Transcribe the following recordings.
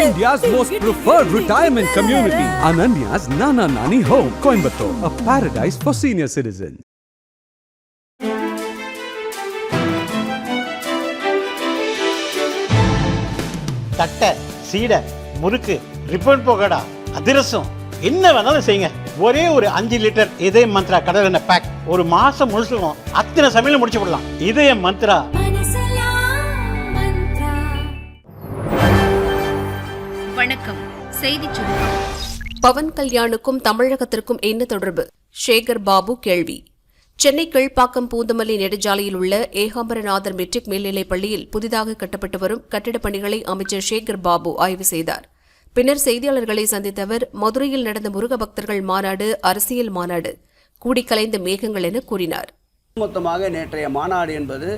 India's most preferred retirement community, Ananya's Nana Nani Home, Coimbatore, a paradise for senior citizens. தட்டை, சீடை, முறுக்கு, ribbon போகடா, அதிரசம் என்ன வேணாலும் செய்யுங்க. ஒரே ஒரு 5 லிட்டர் இதய மந்த்ரா கடல் எண்ணெய் பேக் ஒரு மாசம் முழுசுக்கும் அத்தனை சமையல முடிச்சு விடலாம். இதய மந்த்ரா. வணக்கம். செய்திச் சுருக்கம். பவன் கல்யாணுக்கும் தமிழகத்திற்கும் என்ன தொடர்பு? சேகர் பாபு கேள்வி. சென்னை கீழ்ப்பாக்கம் பூந்தமல்லி நெடுஞ்சாலையில் உள்ள ஏகாம்பரநாதர் மெட்ரிக் மேல்நிலைப் பள்ளியில் புதிதாக கட்டப்பட்டு வரும் கட்டிடப் பணிகளை அமைச்சர் சேகர் பாபு ஆய்வு செய்தார். பின்னர் செய்தியாளர்களை சந்தித்த அவர், மதுரையில் நடந்த முருக பக்தர்கள் மாநாடு அரசியல் மாநாடு, கூடிக்கலைந்த மேகங்கள் என கூறினார். மொத்தமாக நேற்றைய மாநாடு என்பது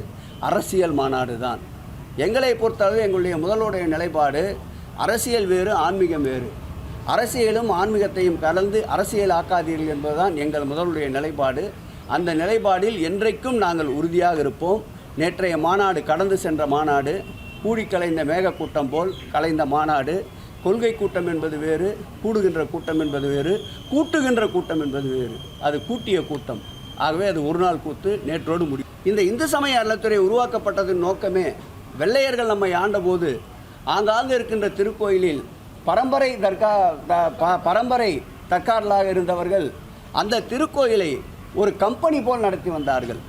அரசியல் மாநாடு தான். எங்களை பொறுத்தளவு எங்களுடைய முதல்வருடைய நிலைப்பாடு அரசியல் வேறு, ஆன்மீகம் வேறு. அரசியலும் ஆன்மீகத்தையும் கலந்து அரசியல் ஆக்காதீர்கள் என்பதுதான் எங்கள் முதல்வருடைய நிலைப்பாடு. அந்த நிலைப்பாடில் என்றைக்கும் நாங்கள் உறுதியாக இருப்போம். நேற்றைய மாநாடு கடந்து சென்ற மாநாடு, கூடி கலைந்த மேக கூட்டம் போல் கலைந்த மாநாடு. கொள்கை கூட்டம் என்பது வேறு, கூடுகின்ற கூட்டம் என்பது வேறு, கூட்டுகின்ற கூட்டம் என்பது வேறு. அது கூட்டிய கூட்டம். ஆகவே அது ஒரு நாள் கூத்து, நேற்றோடு முடியும். இந்த இந்து சமய அறநிலையத்துறை உருவாக்கப்பட்டதன் நோக்கமே, வெள்ளையர்கள் நம்மை ஆண்டபோது ஆங்காங்கு இருக்கின்ற திருக்கோயிலில் பரம்பரை தற்காரர்களாக இருந்தவர்கள் அந்த திருக்கோயிலை ஒரு கம்பெனி போல் நடத்தி வந்தார்கள்.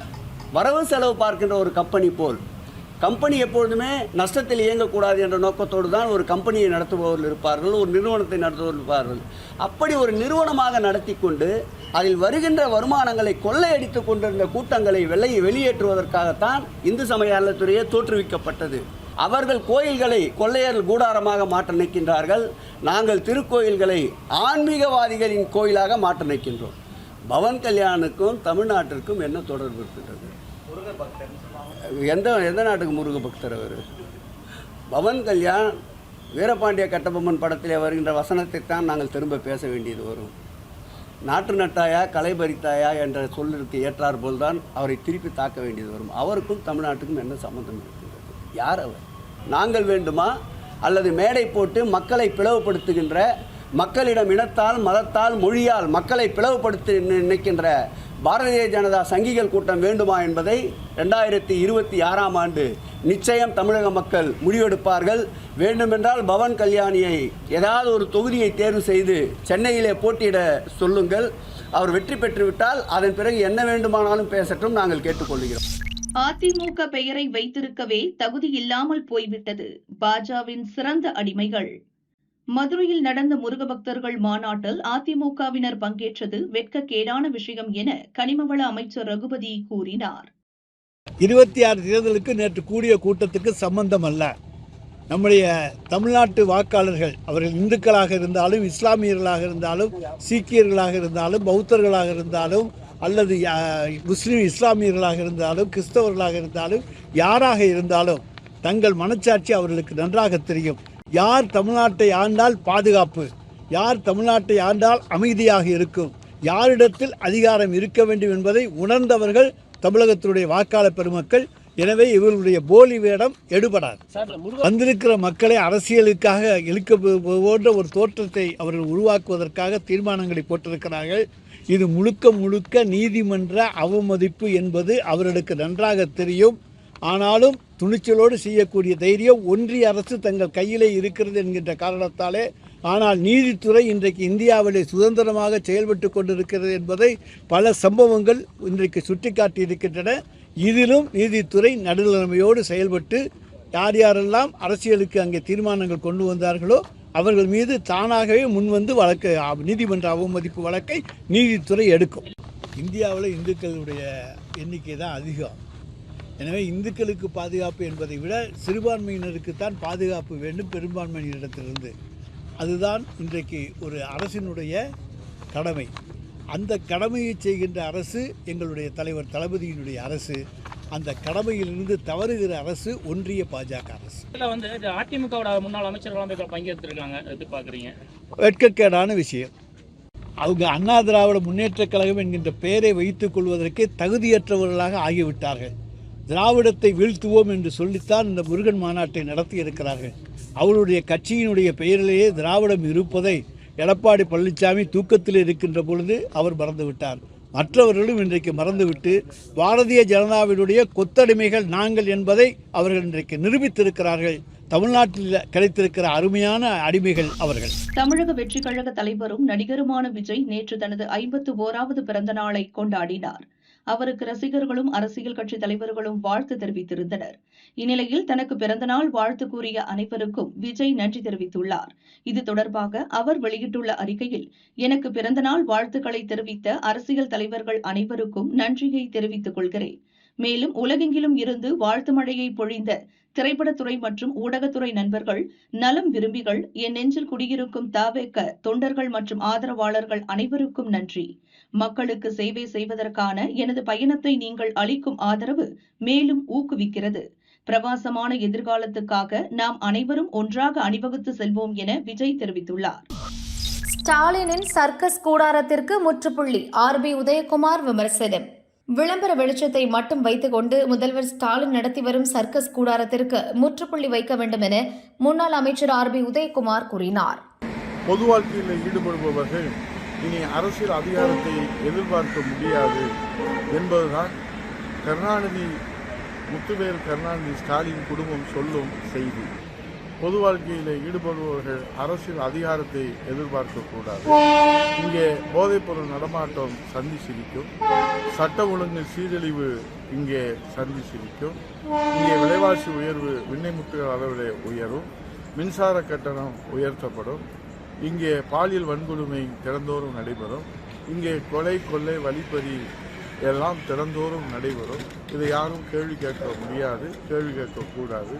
வரவு செலவு பார்க்கின்ற ஒரு கம்பெனி போல். கம்பெனி எப்பொழுதுமே நஷ்டத்தில் இயங்கக்கூடாது என்ற நோக்கத்தோடு தான் ஒரு கம்பெனியை நடத்துபவர்கள் இருப்பார்கள், ஒரு நிறுவனத்தை நடத்துபவர்கள் இருப்பார்கள். அப்படி ஒரு நிறுவனமாக நடத்தி கொண்டு அதில் வருகின்ற வருமானங்களை கொள்ளையடித்து கொண்டிருந்த கூட்டங்களை வெளியேற்றுவதற்காகத்தான் இந்து சமய அறநிலையத்துறையே தோற்றுவிக்கப்பட்டது. அவர்கள் கோயில்களை கொள்ளையர்கள் கூடாரமாக மாற்ற நிற்கின்றார்கள். நாங்கள் திருக்கோயில்களை ஆன்மீகவாதிகளின் கோயிலாக மாற்ற நிற்கின்றோம். பவன் கல்யாணுக்கும் தமிழ்நாட்டிற்கும் என்ன தொடர்பு இருக்கின்றது? எந்த நாட்டுக்கு முருக பக்தர் அவர்? பவன் கல்யாண் வீரபாண்டிய கட்டபொம்மன் படத்திலே வருகின்ற வசனத்தை தான் நாங்கள் திரும்ப பேச வேண்டியது வரும். நாட்டு நட்டாயா களை பறித்தாயா என்ற சொல்லிற்கு ஏற்றார் போல்தான் அவரை திருப்பி தாக்க வேண்டியது வரும். அவருக்கும் தமிழ்நாட்டுக்கும் என்ன சம்பந்தம் இருக்கின்றது? யார் அவர்? நாங்கள் வேண்டுமா? அல்லது மேடை போட்டு மக்களை பிளவுபடுத்துகின்ற, மக்களிடம் இனத்தால் மதத்தால் மொழியால் மக்களை பிளவுபடுத்தி நினைக்கின்ற பாரதிய ஜனதா சங்கிகள் கூட்டம் வேண்டுமா என்பதை 2026ஆம் ஆண்டு நிச்சயம் தமிழக மக்கள் முடிவெடுப்பார்கள். வேண்டுமென்றால் பவன் கல்யாணியை ஏதாவது ஒரு தொகுதியை தேர்வு செய்து சென்னையிலே போட்டியிட சொல்லுங்கள். அவர் வெற்றி பெற்றுவிட்டால் அதன் பிறகு என்ன வேண்டுமானாலும் பேசட்டும், நாங்கள் கேட்டுக்கொள்கிறோம். அதிமுக பெயரை வைத்திருக்கவே தகுதி இல்லாமல் போய்விட்டது பாஜவின் சிறந்த அடிமைகள். மதுரையில் நடந்த முருக பக்தர்கள் மாநாட்டில் அதிமுகவினர் பங்கேற்றது வெட்கக்கேடான விஷயம் என கனிமவள அமைச்சர் ரகுபதி கூறினார். 26 தேர்தலுக்கு நேற்று கூடிய கூட்டத்துக்கு சம்பந்தம் அல்ல. நம்முடைய தமிழ்நாட்டு வாக்காளர்கள், அவர்கள் இந்துக்களாக இருந்தாலும், இஸ்லாமியர்களாக இருந்தாலும், சீக்கியர்களாக இருந்தாலும், பௌத்தர்களாக இருந்தாலும், அல்லது முஸ்லீம் இஸ்லாமியர்களாக இருந்தாலும், கிறிஸ்தவர்களாக இருந்தாலும், யாராக இருந்தாலும் தங்கள் மனச்சாட்சி அவர்களுக்கு நன்றாக தெரியும். யார் தமிழ்நாட்டை ஆண்டால் பாதுகாப்பு, யார் தமிழ்நாட்டை ஆண்டால் அமைதியாக இருக்கும், யாரிடத்தில் அதிகாரம் இருக்க வேண்டும் என்பதை உணர்ந்தவர்கள் தமிழகத்தினுடைய வாக்காளர் பெருமக்கள். எனவே இவர்களுடைய போலி வேடம் எடுபடாது. வந்திருக்கிற மக்களை அரசியலுக்காக இழுக்க போன்ற ஒரு தோற்றத்தை அவர்கள் உருவாக்குவதற்காக தீர்மானங்களை போட்டிருக்கிறார்கள். இது முழுக்க நீதிமன்ற அவமதிப்பு என்பது அவர்களுக்கு நன்றாக தெரியும். ஆனாலும் துணிச்சலோடு செய்யக்கூடிய தைரியம் ஒன்றிய அரசு தங்கள் கையிலே இருக்கிறது என்கின்ற காரணத்தாலே, ஆனால் நீதித்துறை இன்றைக்கு இந்தியாவிலே சுதந்திரமாக செயல்பட்டு கொண்டிருக்கிறது என்பதை பல சம்பவங்கள் இன்றைக்கு சுட்டிக்காட்டியிருக்கின்றன. இதிலும் நீதித்துறை நடுநிலைமையோடு செயல்பட்டு யாரெல்லாம் அரசியலுக்கு அங்கே தீர்மானங்கள் கொண்டு வந்தார்களோ அவர்கள் மீது தானாகவே முன்வந்து வழக்கு, நீதிமன்ற அவமதிப்பு வழக்கை நீதித்துறை எடுக்கும். இந்தியாவில் இந்துக்களுடைய எண்ணிக்கை தான் அதிகம். எனவே இந்துக்களுக்கு பாதுகாப்பு என்பதை விட சிறுபான்மையினருக்கு தான் பாதுகாப்பு வேண்டும் பெரும்பான்மையினரிடத்திலிருந்து. அதுதான் இன்றைக்கு ஒரு அரசினுடைய கடமை. அந்த கடமையை செய்கின்ற அரசு எங்களுடைய தலைவர் தளபதியினுடைய அரசு. அந்த கடமையிலிருந்து தவறுகிற அரசு ஒன்றிய பாஜக அரசு. அதிமுக முன்னாள் அமைச்சர்கள் பங்கேற்றிருக்காங்க, எதிர்பார்க்குறீங்க? வெட்கக்கேடான விஷயம். அவங்க அண்ணா திராவிட முன்னேற்ற கழகம் என்கின்ற பெயரை வைத்துக் கொள்வதற்கே தகுதியற்றவர்களாக ஆகிவிட்டார்கள். திராவிடத்தை வீழ்த்துவோம் என்று சொல்லித்தான் இந்த முருகன் மாநாட்டை நடத்தி இருக்கிறார்கள். அவருடைய கட்சியினுடைய பெயரிலேயே திராவிடம் இருப்பதை எடப்பாடி பழனிசாமி தூக்கத்தில் இருக்கின்ற பொழுது அவர் மறந்துவிட்டார். மற்றவர்களும் இன்றைக்கு மறந்துவிட்டு பாரதிய ஜனதாவினுடைய கொத்தடிமைகள் நாங்கள் என்பதை அவர்கள் இன்றைக்கு நிரூபித்திருக்கிறார்கள். தமிழ்நாட்டில் கிடைத்திருக்கிற அருமையான அடிமைகள் அவர்கள். தமிழக வெற்றிக் கழக தலைவரும் நடிகருமான விஜய் நேற்று தனது 51வது பிறந்த நாளை கொண்டாடினார். அவருக்கு ரசிகர்களும் அரசியல் கட்சி தலைவர்களும் வாழ்த்து தெரிவித்திருந்தனர். இந்நிலையில் தனக்கு பிறந்தநாள் வாழ்த்து கூறிய அனைவருக்கும் விஜய் நன்றி தெரிவித்துள்ளார். இது தொடர்பாக அவர் வெளியிட்டுள்ள அறிக்கையில், எனக்கு பிறந்தநாள் வாழ்த்துக்களை தெரிவித்த அரசியல் தலைவர்கள் அனைவருக்கும் நன்றியை தெரிவித்துக் கொள்கிறேன். மேலும் உலகெங்கிலும் இருந்து வாழ்த்து மழையை பொழிந்த திரைப்படத்துறை மற்றும் ஊடகத்துறை நண்பர்கள், நலம் விரும்பிகள், என் நெஞ்சில் குடியிருக்கும் தவேக தொண்டர்கள் மற்றும் ஆதரவாளர்கள் அனைவருக்கும் நன்றி. மக்களுக்கு சேவை செய்வதற்கான எனது பயணத்தை நீங்கள் அளிக்கும் ஆதரவு மேலும் ஊக்குவிக்கிறது. பிரகாசமான எதிர்காலத்துக்காக நாம் அனைவரும் ஒன்றாக அணிவகுத்து செல்வோம் என விஜய் தெரிவித்துள்ளார். ஸ்டாலினின் சர்க்கஸ் கூடாரத்திற்கு முற்றுப்புள்ளி ஆர்பி உதயகுமார் விமர்சனம். விளம்பர வெளிச்சத்தை மட்டும் வைத்துக் கொண்டு முதல்வர் ஸ்டாலின் நடத்தி வரும் சர்க்கஸ் கூடாரத்திற்கு முற்றுப்புள்ளி வைக்க வேண்டும் என முன்னாள் அமைச்சர் ஆர்பி உதயகுமார் கூறினார். பொது வாழ்க்கையில் ஈடுபடுபவர்கள் இனி அரசியல் அதிகாரத்தை எதிர்பார்க்க முடியாது என்பதுதான் கருணாநிதி, முத்துவேல் கருணாநிதி ஸ்டாலின் குடும்பம் சொல்லும் செய்தி. பொது வாழ்க்கையில் ஈடுபடுபவர்கள் அரசியல் அதிகாரத்தை எதிர்பார்க்கக்கூடாது. இங்கே போதைப்பொருள் நடமாட்டம் சந்தி சிரிக்கும், சட்ட ஒழுங்கு சீரழிவு இங்கே சந்தி சிரிக்கும், இங்கே விலைவாசி உயர்வு விண்ணை முட்டுகள் அளவிலே உயரும், மின்சார கட்டணம் உயர்த்தப்படும், இங்கே பாலியல் வன்கொடுமை திறந்தோறும் நடைபெறும், இங்கே கொலை கொள்ளை வழிப்பறி எல்லாம் திறந்தோறும் நடைபெறும். இதை யாரும் கேள்வி கேட்க முடியாது, கேள்வி கேட்கக்கூடாது.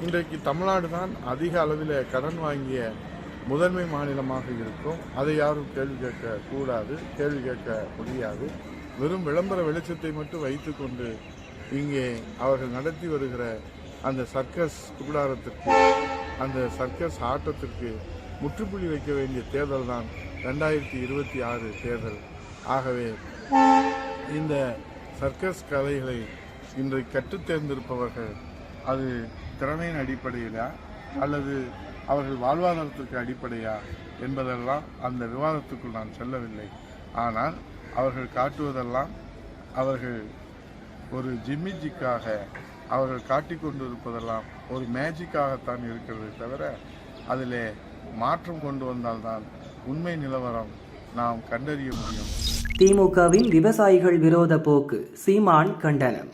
இன்றைக்கு தமிழ்நாடு தான் அதிக அளவில் கடன் வாங்கிய முதன்மை மாநிலமாக இருக்கும். அதை யாரும் கேள்வி கேட்கக்கூடாது, கேள்வி கேட்க முடியாது. வெறும் விளம்பர வெளிச்சத்தை மட்டும் வைத்துக்கொண்டு இங்கே அவர்கள் நடத்தி வருகிற அந்த சர்க்கஸ் கூடாரத்திற்கு, அந்த சர்க்கஸ் ஆட்டத்திற்கு முற்றுப்புள்ளி வைக்க வேண்டிய தேர்தல் தான் 2026 தேர்தல். ஆகவே இந்த சர்க்கஸ் கலைகளை இன்றைக்கு கற்றுத் தேர்ந்திருப்பவர்கள் அது திறமையின் அடிப்படையிலா அல்லது அவர்கள் வாழ்வாதாரத்திற்கு அடிப்படையா என்பதெல்லாம் அந்த விவாதத்துக்குள் நான் செல்லவில்லை. ஆனால் அவர்கள் காட்டுவதெல்லாம் அவர்கள் ஒரு ஜிம்மிஜிக்காக அவர்கள் காட்டிக்கொண்டிருப்பதெல்லாம் ஒரு மேஜிக்காகத்தான் இருக்கிறது தவிர அதில் மாற்றம் கொண்டு வந்தால்தான் உண்மை நிலவரம் நாம் கண்டறிய முடியும். திமுகவின் விவசாயிகள் விரோத போக்கு, சீமான் கண்டனம்.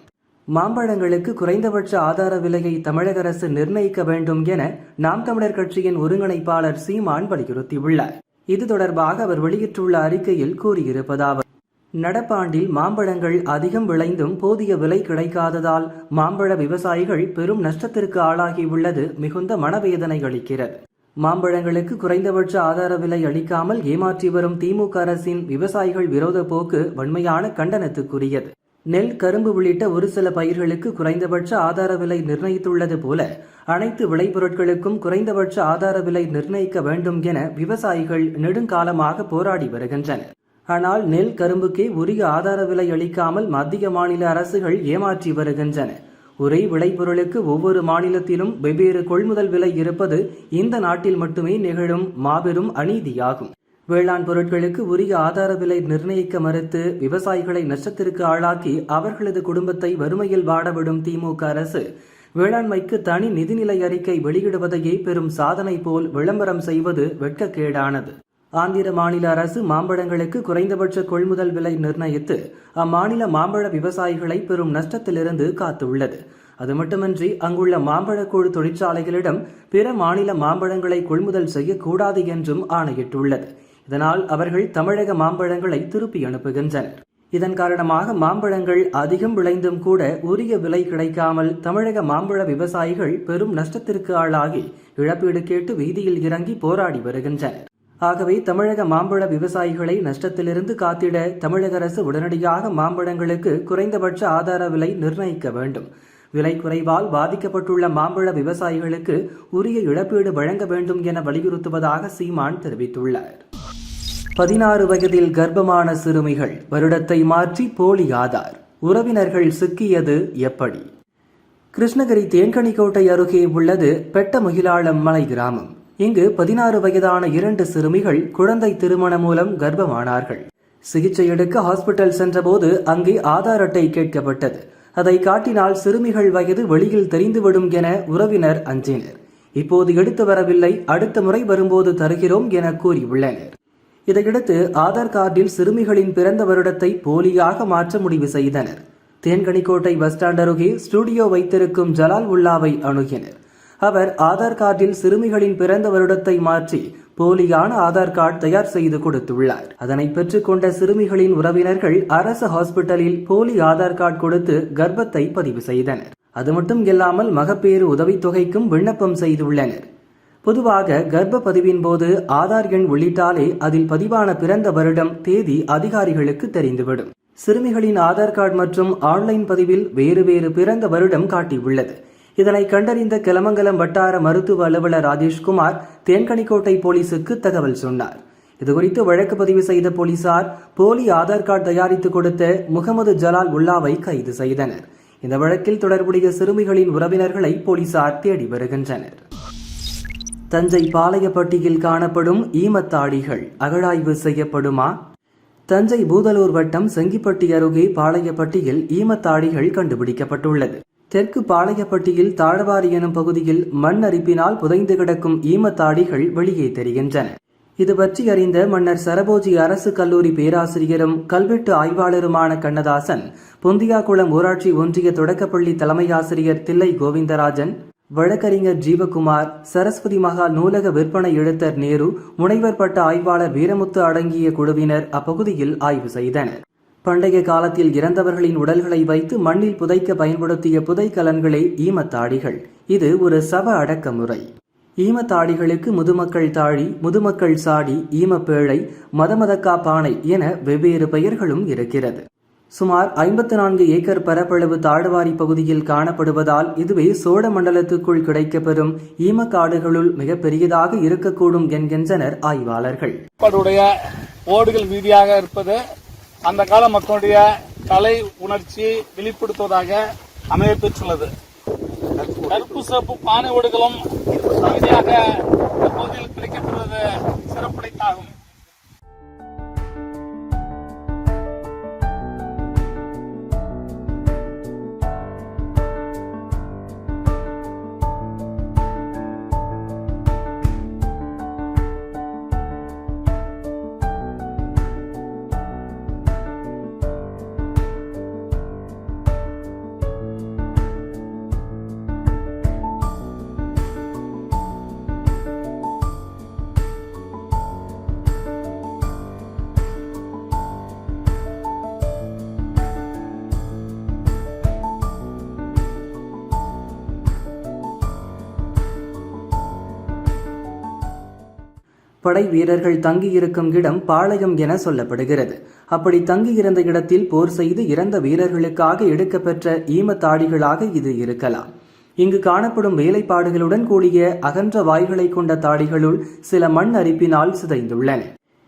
மாம்பழங்களுக்கு குறைந்தபட்ச ஆதார விலையை தமிழக அரசு நிர்ணயிக்க வேண்டும் என நாம் தமிழர் கட்சியின் ஒருங்கிணைப்பாளர் சீமான் வலியுறுத்தியுள்ளார். இது தொடர்பாக அவர் வெளியிட்டுள்ள அறிக்கையில் கூறியிருப்பதாவது: நடப்பாண்டில் மாம்பழங்கள் அதிகம் விளைந்தும் போதிய விலை கிடைக்காததால் மாம்பழ விவசாயிகள் பெரும் நஷ்டத்திற்கு ஆளாகியுள்ளது மிகுந்த மனவேதனை அளிக்கிறது. மாம்பழங்களுக்கு குறைந்தபட்ச ஆதார விலை அளிக்காமல் ஏமாற்றி வரும் திமுக அரசின் விவசாயிகள் விரோத போக்கு வன்மையான கண்டனத்துக்குரியது. நெல், கரும்பு உள்ளிட்ட ஒரு சில பயிர்களுக்கு குறைந்தபட்ச ஆதார விலை நிர்ணயித்துள்ளது போல அனைத்து விளைபொருட்களுக்கும் குறைந்தபட்ச ஆதார விலை நிர்ணயிக்க வேண்டும் என விவசாயிகள் நெடுங்காலமாக போராடி வருகின்றனர். ஆனால் நெல், கரும்புக்கே உரிய ஆதார விலை அளிக்காமல் மத்திய மாநில அரசுகள் ஏமாற்றி வருகின்றன. ஒரே விளைபொருளுக்கு ஒவ்வொரு மாநிலத்திலும் வெவ்வேறு கொள்முதல் விலை இருப்பது இந்த நாட்டில் மட்டுமே நிகழும் மாபெரும் அநீதியாகும். வேளாண் பொருட்களுக்கு உரிய ஆதார விலை நிர்ணயிக்க மறுத்து விவசாயிகளை நஷ்டத்திற்கு ஆளாக்கி அவர்களது குடும்பத்தை வறுமையில் வாடவிடும் திமுக அரசு வேளாண்மைக்கு தனி நிதிநிலை அறிக்கை வெளியிடுவதையே பெரும் சாதனை போல் விளம்பரம் செய்வது வெட்கக்கேடானது. ஆந்திர மாநில அரசு மாம்பழங்களுக்கு குறைந்தபட்ச கொள்முதல் விலை நிர்ணயித்து அம்மாநில மாம்பழ விவசாயிகளை பெரும் நஷ்டத்திலிருந்து காத்துள்ளது. அது மட்டுமின்றி அங்குள்ள மாம்பழக்கூழ் தொழிற்சாலைகளிடம் பிற மாநில மாம்பழங்களை கொள்முதல் செய்யக்கூடாது என்றும் ஆணையிட்டுள்ளது. இதனால் அவர்கள் தமிழக மாம்பழங்களை திருப்பி அனுப்புகின்றனர். இதன் காரணமாக மாம்பழங்கள் அதிகம் விளைந்தும் கூட உரிய விலை கிடைக்காமல் தமிழக மாம்பழ விவசாயிகள் பெரும் நஷ்டத்திற்கு ஆளாகி இழப்பீடு கேட்டு வீதியில் இறங்கி போராடி வருகின்றனர். ஆகவே தமிழக மாம்பழ விவசாயிகளை நஷ்டத்திலிருந்து காத்திட தமிழக அரசு உடனடியாக மாம்பழங்களுக்கு குறைந்தபட்ச ஆதார விலை நிர்ணயிக்க வேண்டும். விலை குறைவால் பாதிக்கப்பட்டுள்ள மாம்பழ விவசாயிகளுக்கு உரிய இழப்பீடு வழங்க வேண்டும் என வலியுறுத்துவதாக சீமான் தெரிவித்துள்ளார். 16 வயதில் கர்ப்பமான சிறுமிகள் வருடத்தை மாற்றி போலி ஆதார். உறவினர்கள் சிக்கியது எப்படி? கிருஷ்ணகிரி தேன்கனிக்கோட்டை அருகே உள்ளது பெட்டமுகிலாளம் மலை கிராமம். இங்கு 16 வயதான 2 சிறுமிகள் குழந்தை திருமணம் மூலம் கர்ப்பமானார்கள். சிகிச்சை எடுக்க ஹாஸ்பிட்டல் சென்றபோது அங்கே ஆதார் அட்டை கேட்கப்பட்டது. அதை காட்டினால் சிறுமிகள் வயது வெளியில் தெரிந்துவிடும் என உறவினர் அஞ்சினர். இப்போது எடுத்து வரவில்லை, அடுத்த முறை வரும்போது தருகிறோம் என கூறியுள்ளனர். இதையடுத்து ஆதார் கார்டில் சிறுமிகளின் பிறந்த வருடத்தை போலியாக மாற்ற முடிவு செய்தனர். தேன்கனிக்கோட்டை பஸ் ஸ்டாண்ட் அருகே ஸ்டுடியோ வைத்திருக்கும் ஜலால் உல்லாவை அணுகினர். அவர் ஆதார் கார்டில் சிறுமிகளின் பிறந்த வருடத்தை மாற்றி போலியான ஆதார் கார்டு தயார் செய்து கொடுத்துள்ளார். அதனை பெற்றுக்கொண்ட சிறுமிகளின் உறவினர்கள் அரசு ஹாஸ்பிட்டலில் போலி ஆதார் கார்டு கொடுத்து கர்ப்பத்தை பதிவு செய்தனர். அது மட்டும் இல்லாமல் மகப்பேறு உதவித்தொகைக்கும் விண்ணப்பம் செய்துள்ளனர். பொதுவாக கர்ப்ப பதிவின் போது ஆதார் எண் உள்ளிட்டாலே அதில் பதிவான பிறந்த வருடம் தேதி அதிகாரிகளுக்கு தெரிந்துவிடும். சிறுமிகளின் ஆதார் கார்டு மற்றும் ஆன்லைன் பதிவில் வேறு வேறு பிறந்த வருடம் காட்டியுள்ளது. இதனை கண்டறிந்த கிளமங்கலம் வட்டார மருத்துவ அலுவலர் ராஜேஷ்குமார் தேன்கனிக்கோட்டை போலீசுக்கு தகவல் சொன்னார். இதுகுறித்து வழக்கு பதிவு செய்த போலீசார் போலி ஆதார் கார்டு தயாரித்து கொடுத்த முகமது ஜலால் உல்லாவை கைது செய்தனர். இந்த வழக்கில் தொடர்புடைய சிறுமிகளின் உறவினர்களை போலீசார் தேடி வருகின்றனர். தஞ்சை பாளையப்பட்டியில் காணப்படும் ஈமத்தாடிகள் அகழாய்வு செய்யப்படுமா? தஞ்சை பூதலூர் வட்டம் செங்கிப்பட்டி அருகே பாளையப்பட்டியில் ஈமத்தாடிகள் கண்டுபிடிக்கப்பட்டுள்ளது. தெற்கு பாளையப்பட்டியில் தாழவாரி எனும் பகுதியில் மண் அரிப்பினால் புதைந்து கிடக்கும் ஈமத்தாடிகள் வெளியே தெரிகின்றன. இது பற்றி அறிந்த மன்னர் சரபோஜி அரசு கல்லூரி பேராசிரியரும் கல்வெட்டு ஆய்வாளருமான கண்ணதாசன், பொந்தியாக்குளம் ஊராட்சி ஒன்றிய தொடக்கப்பள்ளி தலைமை ஆசிரியர் தில்லை கோவிந்தராஜன், வழக்கறிஞர் ஜீவகுமார், சரஸ்வதி மகால் நூலக விற்பனை எழுத்தர் நேரு, முனைவர் பட்ட ஆய்வாளர் வீரமுத்து அடங்கிய குழுவினர் அப்பகுதியில் ஆய்வு செய்தனர். பண்டைய காலத்தில் இறந்தவர்களின் உடல்களை வைத்து மண்ணில் புதைக்க பயன்படுத்திய புதைக்கலன்களே ஈமத்தாடிகள். இது ஒரு சவ அடக்க முறை. ஈமத்தாடிகளுக்கு முதுமக்கள் தாழி, முதுமக்கள் சாடி, ஈமப்பேழை, மதமதக்கா பானை என வெவ்வேறு பெயர்களும் இருக்கிறது. சுமார் 54 ஏக்கர் பரப்பளவு தாழ்வாரி பகுதியில் காணப்படுவதால் இதுவே சோழ மண்டலத்துக்குள் கிடைக்கப்பெறும் ஈமக்காடுகளுள் மிக பெரியதாக இருக்கக்கூடும் என்கின்றனர் ஆய்வாளர்கள். ஓடுகள் மீதியாக இருப்பது அந்த கால மக்களுடைய கலை உணர்ச்சி வெளிப்படுத்துவதாக அமைய பெற்றுள்ளது. கருப்பு சிறப்பு பானை ஓடுகளும் பகுதியாக இந்த பகுதியில் கிடைக்கப்படுவது சிறப்புடைத்தாகும். படை வீரர்கள் தங்கியிருக்கும் இடம் பாளையம் என சொல்லப்படுகிறது. அப்படி தங்கியிருந்த இடத்தில் போர் செய்து இறந்த வீரர்களுக்காக எடுக்கப்பெற்ற ஈமத்தாடிகளாக இது இருக்கலாம். இங்கு காணப்படும் வேலைப்பாடுகளுடன் கூடிய அகன்ற வாய்களை கொண்ட தாடிகளுள் சில மண் அரிப்பினால் சிதைந்துள்ளன.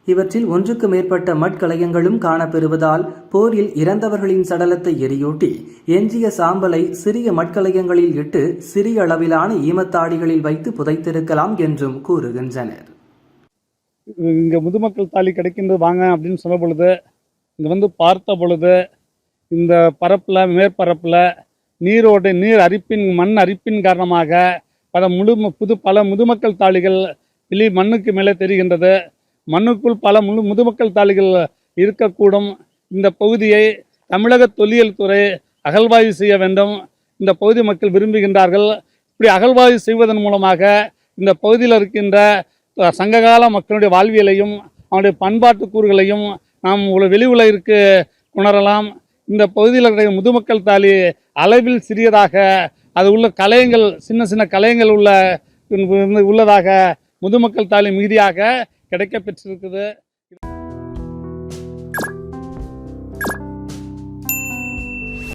இவற்றில் ஒன்றுக்கு மேற்பட்ட மட்கலயங்களும் காணப்பெறுவதால் போரில் இறந்தவர்களின் சடலத்தை எரியூட்டி எஞ்சிய சாம்பலை சிறிய மட்கலயங்களில் இட்டு சிறிய அளவிலான ஈமத்தாடிகளில் வைத்து புதைத்திருக்கலாம் என்றும் கூறுகின்றனர். இங்கே முதுமக்கள் தாலி கிடைக்கின்றது வாங்க அப்படின்னு சொன்ன பொழுது இங்கே பார்த்த பொழுது இந்த பரப்பில் மேற்பரப்பில் நீர் அரிப்பின் மண் அரிப்பின் காரணமாக பல முதுமக்கள் தாலிகள் மண்ணுக்கு மேலே தெரிகின்றது. மண்ணுக்குள் பல முதுமக்கள் தாலிகள் இருக்கக்கூடும். இந்த பகுதியை தமிழக தொல்லியல் துறை அகழ்வாய்வு செய்ய வேண்டும். இந்த பகுதி மக்கள் விரும்புகின்றார்கள். இப்படி அகழ்வாய்வு செய்வதன் மூலமாக இந்த பகுதியில் இருக்கின்ற சங்ககால மக்களுடைய வாழ்வியலையும் அவனுடைய பண்பாட்டு கூறுகளையும் நாம் வெளி உலகிற்கு உணரலாம். இந்த பகுதியில் இருக்கிற முதுமக்கள் தாலி அளவில் சிறியதாக அது உள்ள கலையங்கள் சின்ன சின்ன கலையங்கள் உள்ளதாக முதுமக்கள் தாலி மீதியாக கிடைக்க பெற்றிருக்குது.